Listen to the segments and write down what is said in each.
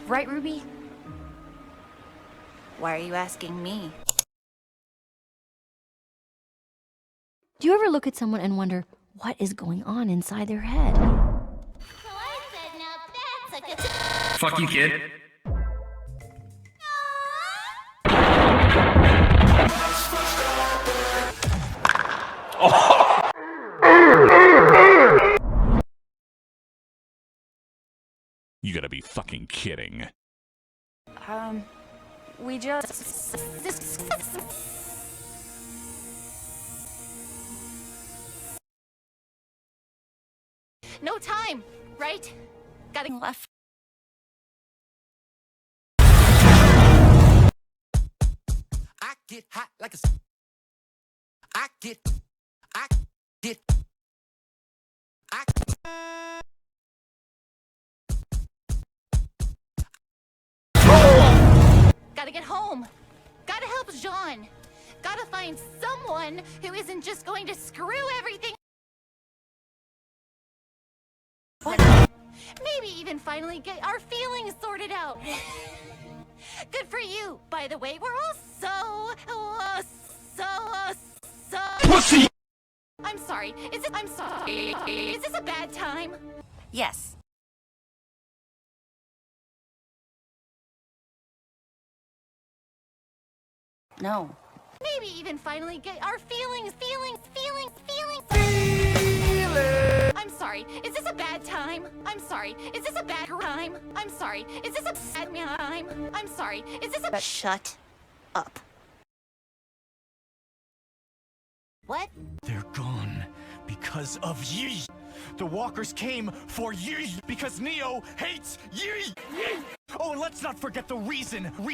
Right, Ruby? Why are you asking me? Do you ever look at someone and wonder what is going on inside their head? So I said, now that's a good... Fuck you, kid. You gotta be fucking kidding. We just... No time, right? Gotta left. I get hot like a... I get... Gotta get home. Gotta help Jean. Gotta find someone who isn't just going to screw everything. Maybe even finally get our feelings sorted out. Good for you, by the way. We're all so... Pussy! I'm sorry. I'm sorry. Is this a bad time? Yes. No. Maybe even finally get our feelings. I'm sorry. Is this a bad time? I'm sorry. Is this a bad time? I'm sorry. Is this a bad time? I'm sorry. Is this a... Shut up. What? They're gone because of ye. The walkers came for ye because Neo hates ye. Oh, and let's not forget the reason. We're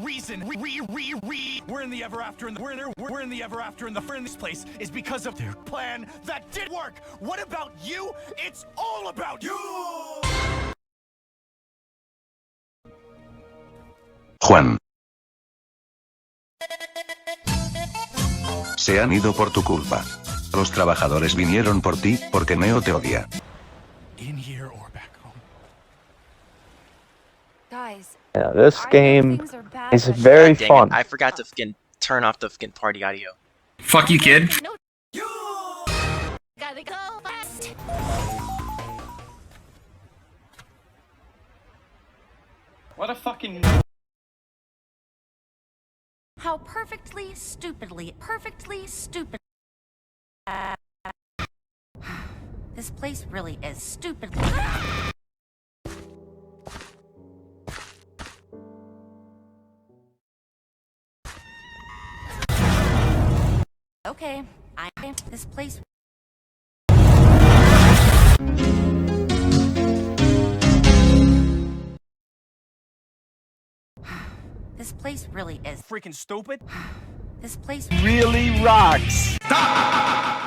in the ever after, and we're in the ever after, and the first place is because of their plan that did work. What about you? It's all about you. Juan. Se han ido por tu culpa. Los trabajadores vinieron por ti, porque Neo te odia. In here or back home. Guys, Yeah, this I know game things are bad, is but- very Dang fun. it, I forgot to fucking turn off the fucking party audio. Fuck you, kid. No. Gotta go fast. What a fucking... How perfectly stupid. This place really is stupid. Okay, this place... This place really is Freaking stupid. This place Really rocks. Stop!